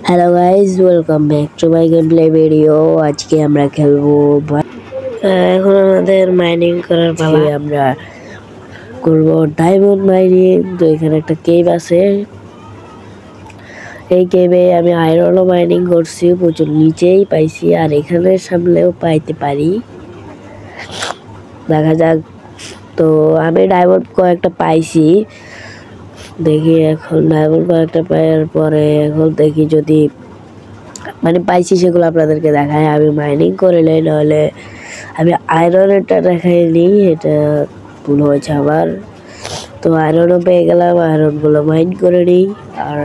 Hello guys, welcome back to my game play video. আজকে আমরা খেলবো এখন আমাদের মাইনিং করার পালা। আমরা করব ডায়মন্ড মাইনিং। তো এখানে একটা কেভ আছে, এই কেভে আমি আয়রনও মাইনিং করছি, প্রচুর নিচেই পাইছি, আর এখানে সামলেও পাইতে পারি, দেখা যাক। তো আমি ডায়মন্ড কয়েকটা পাইছি, দেখি এখন ডায়মন্ড কয়েকটা পাওয়ার পরে এখন দেখি যদি পাইছি সেগুলো আপনাদেরকে দেখায়। আমি মাইনিং করে নেই, নাহলে আমি আয়রনেরটা দেখাইনি, এটা ভুল হয়েছে আমার। তো আয়রনও পেয়ে গেলাম, আয়রনগুলো মাইন করে নিই। আর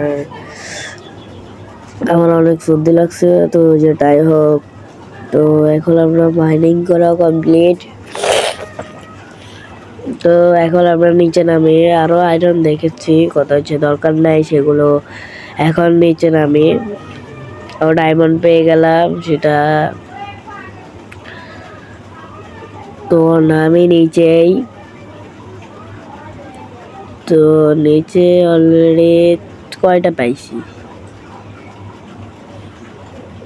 আমার অনেক সর্দি লাগছে, তো যেটাই হোক, তো এখন আমরা মাইনিং করা কমপ্লিট। তো এখন আমরা নিচে নামি, আরও আয়রন দেখেছি, কথা হচ্ছে দরকার নাই সেগুলো। এখন নিচে নামি, ডায়মন্ড পেয়ে গেলাম সেটা। তো নামি নিচেই, তো নিচে অলরেডি কয়টা পাইছি।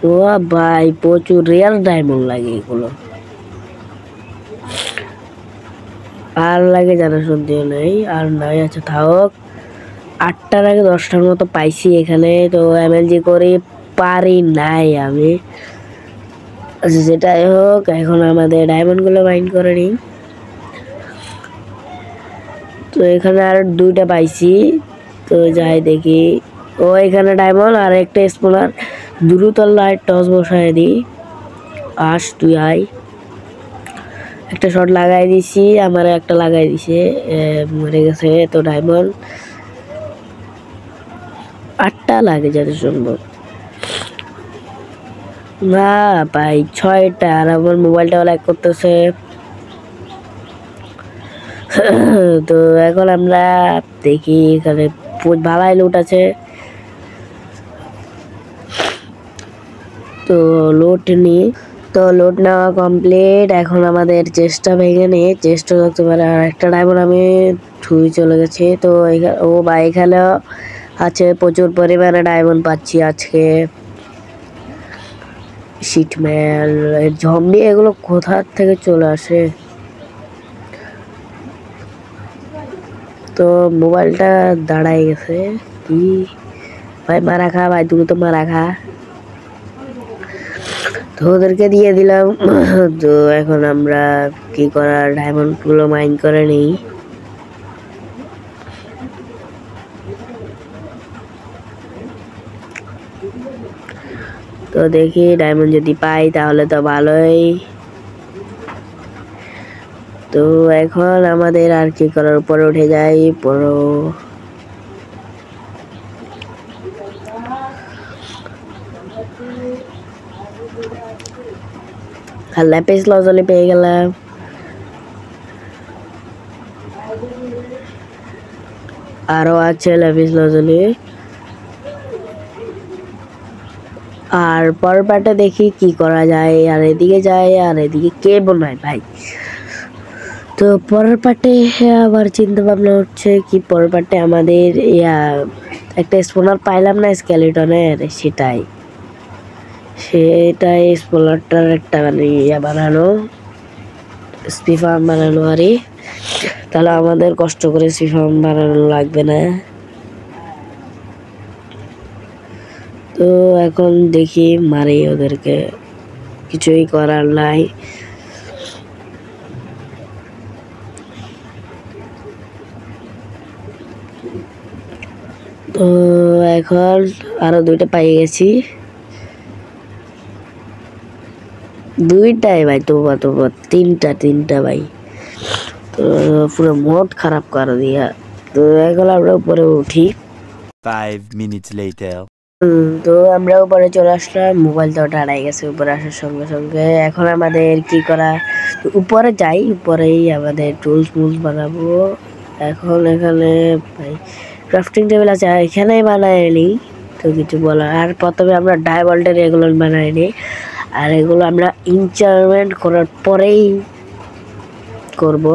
ও ভাই, প্রচুর রিয়েল ডায়মন্ড লাগে এগুলো, আর লাগে জানা সন্দেহ নেই। আর নাই, আচ্ছা থাক, 8টার আগে 10টার মতো পাইছি এখানে। তো এমএলজি করে পারি নাই আমি, যেটাই হোক। এখন আমাদের ডায়মন্ডগুলো মাইন করে নিই। তো এখানে আর 2টা পাইছি, তো যাই দেখি। ও এখানে ডায়মন্ড আর একটা স্পোনার, দ্রুত লাইট টস বসায় দিই। তুই আয়, একটা শট লাগাই দিছি, আমার একটা লাগাই দিছে, মরে গেছে। তো ডায়মন্ড 8টা লাগে যত সম্ভব, না ভাই 6টা। আর আমার মোবাইলটাও লাইক করতেছে। তো এখন আমরা দেখি, এখানে ভালাই লুট আছে, তো লুট নিই। তো লুট নেওয়া কমপ্লিট। এখন আমাদের চেষ্টা ভেঙে নিয়ে চেষ্টা করতে পারে। আর একটা ডায়মন্ড আমি ছুঁই চলে গেছে। তো ও বা এখানেও আছে, প্রচুর পরিমাণে ডায়মন্ড পাচ্ছি আজকে। শিটম্যান, জম্বি এগুলো কোথা থেকে চলে আসে। তো মোবাইলটা দাঁড়াই গেছে কি ভাই, মারা খা ভাই, দ্রুত মারা খা। তো ওদেরকে দিয়ে দিলাম। তো এখন আমরা কি করার, ডায়মন্ডগুলো মাইন করে নিই। তো দেখি ডায়মন্ড যদি পাই তাহলে তো ভালোই। তো এখন আমাদের আর কি করার, উপরে উঠে যাই। পুরো আর ল্যাপিস লাজলি পেয়ে গেলাম। আরো আছে ল্যাপিস লাজলি। আর পরের পার্টে দেখি কি করা যায়। আর এদিকে যাই, আর এদিকে কেবও নাই ভাই। তো পরের পার্টে আবার চিন্তা ভাবনা হচ্ছে কি, পরের পার্টে আমাদের একটা স্পোনার পাইলাম না স্কেলিটনের, সেটাই স্পোনারটার একটা বানানো, স্পি ফার্ম বানানো। আরে তাহলে আমাদের কষ্ট করে স্পি ফার্ম বানানো লাগবে না। তো এখন দেখি মারি ওদেরকে, কিছুই করার নাই। তো এখন আরো 2টা পাই গেছি, 2টাই ভাই, তোমার 3টা ভাই। তো পুরো মোট খারাপ করে দিয়া। তো এখন আমরা উপরে উঠি। 5 minutes later. তো আমরা উপরে চলে আসলাম, মোবাইল তো দাঁড়াই গেছে উপরে আসার সঙ্গে সঙ্গে। এখন আমাদের কি করা, উপরে যাই, উপরেই আমাদের টুলস মুলস বানাবো। এখন এখানে ভাই ক্রাফটিং টেবিল আছে, এখানেই বানাই নিই, তো কিছু বলার। আর প্রথমে আমরা ডায়মন্ডের এগুলো বানাই নিই, আর এগুলো আমরা ইনচার্টমেন্ট করার পরেই করব।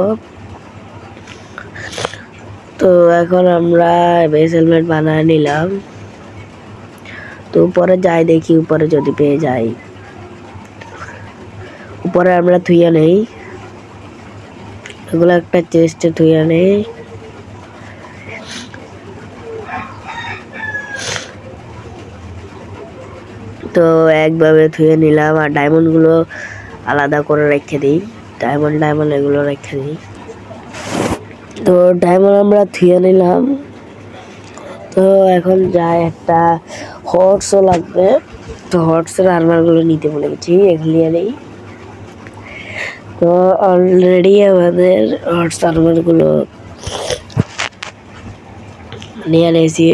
তো এখন আমরা বেস হেলমেট বানিয়ে নিলাম। তো উপরে যাই দেখি উপরে যদি পেয়ে যাই। উপরে আমরা থুইয়া নেই, এগুলো একটা চেস্টে থুইয়া নেই। তো একভাবে ধুয়ে নিলাম, আর ডায়মন্ডগুলো আলাদা করে রেখে দিই। ডায়মন্ড এগুলো রেখে দিই। তো ডায়মন্ড আমরা ধুয়ে নিলাম। তো এখন যাই, একটা হর্সও লাগবে। তো হর্সের আর্মারগুলো নিতে বলে গেছি, এগুলি নেই। তো অলরেডি আমাদের হর্স আর্মারগুলো নিয়ে নিয়েছি।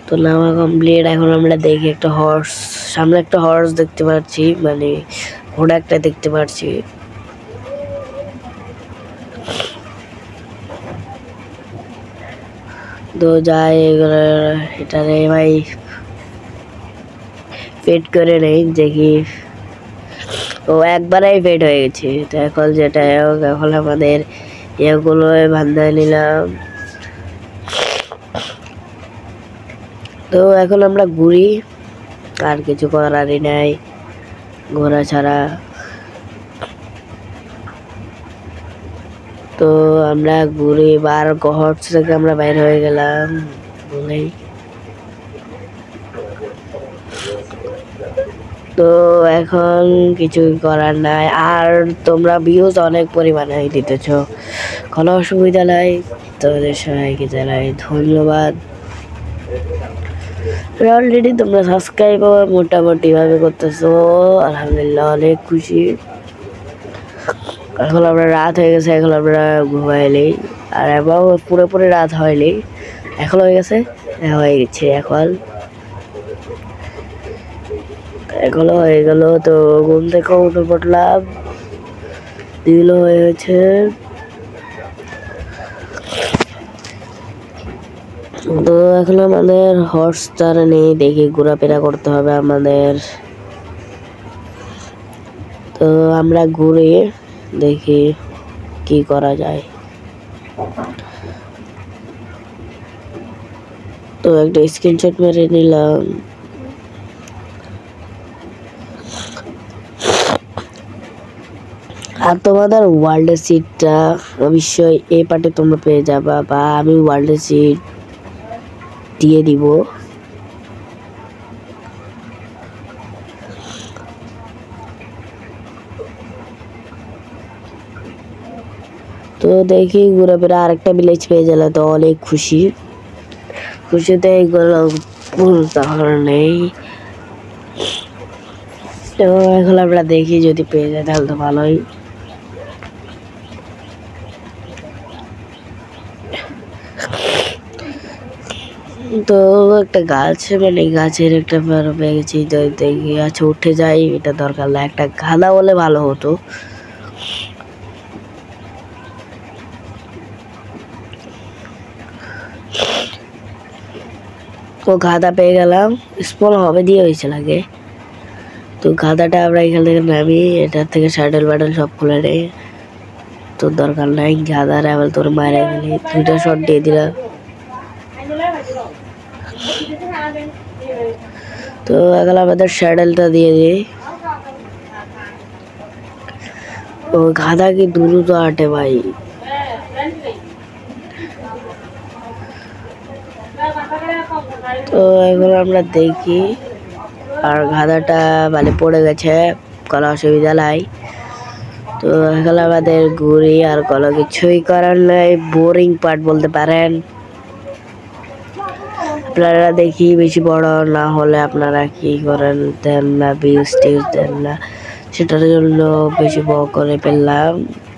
তো নেওয়া কমপ্লিট। এখন আমরা দেখি একটা হর্স, সামনে একটা হর্স দেখতে পাচ্ছি, মানে ঘোড়া একটা দেখতে পাচ্ছি। তো যাই এটারে ভাই ফেড করে নেই, দেখি। ও একবারেই ফেড হয়ে গেছে। তো এখন যেটা হোক, এখন আমাদের এগুলো বান্ধায় নিলাম। তো এখন আমরা ঘুরি, আর কিছু করারই নাই ঘোরা ছাড়া। তো আমরা ঘুরি, বার হর্স থেকে আমরা বাইর হয়ে গেলাম বলেই। তো এখন কিছু করার নাই, আর তোমরা ভিউজ অনেক পরিমাণে দিতেছ, কোনো অসুবিধা নাই। তোমাদের সবাইকে জানাই ধন্যবাদ। অলরেডি তোমরা সাবস্ক্রাইব মোটামুটি ভাবে করতেছো, আলহামদুলিল্লাহ অনেক খুশি। এখন আমরা রাত হয়ে গেছে, এখন আমরা ঘুমাইলি, আর এবং পুরোপুরি রাত হয়নি, এখন হয়ে গেছে, হয়ে গেছে এগুলো হয়ে গেল। তো ঘুম থেকে উঠে পড়লাম, দিল হয়েছে। তো এখন আমাদের হর্স চারা নেই, দেখি ঘোরাফেরা করতে হবে আমাদের। তো আমরা ঘুরে দেখি কি করা যায়। তো একটা স্ক্রিনশট মেরে নিলাম। আর তোমাদের ওয়ার্ল্ডের সিটটা অবশ্যই এই পার্টে তোমরা পেয়ে যাবা, বা আমি ওয়ার্ল্ডের সিট দিয়ে দিব। তো দেখি ঘুরে আরেকটা ভিলেজ পেয়ে গেলে তো অনেক খুশিতে এগুলো বলতে নেই। তো এখন আমরা দেখি যদি পেয়ে যায় তাহলে তো ভালোই। তো একটা গাছ, মানে গাছের একটা পেয়ে গেছি, তো দেখি আচ্ছা উঠে যাই, এটা দরকার না, একটা গাদা হলে ভালো হতো। তো গাদা পেয়ে গেলাম, স্মল হবে দিয়ে হয়েছিল আগে। তো গাদাটা আমরা এখান থেকে নামি, এটার থেকে স্যাডেল ব্যাডেল সব খুলে নেই, তো দরকার নাই গাদার। আবার তোর মারে গেলে 2টা শট দিয়ে দিলাম। তো এখন আমাদের স্যাডেলটা দিয়ে দিই। ও গাদা কি দ্রুত হাঁটে ভাই। তো এখন আমরা দেখি, আর গাদাটা মানে পড়ে গেছে, কোনো অসুবিধা নাই। তো এখন আমাদের ঘুরি, আর কোনো কিছুই করার নাই, বোরিং পার্ট বলতে পারেন। আপনারা দেখি বেশি বড় না হলে আপনারা কি করেন, দেন না ভিউজ টিউজ দেন না, সেটার জন্য বেশি বড় করে ফেললাম।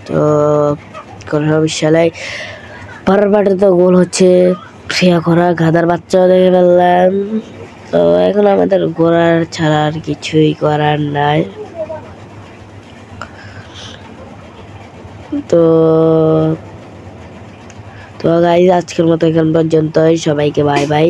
তো কোনো সমস্যা নাই। পরের পার্টে তো গোল হচ্ছে ফিয়া করা, গাদার বাচ্চাও দেখে ফেললাম। তো এখন আমাদের ঘোরার ছাড়া আর কিছুই করার নাই। তো গাইস আজকের মতো এখান পর্যন্তই, সবাইকে বাই বাই।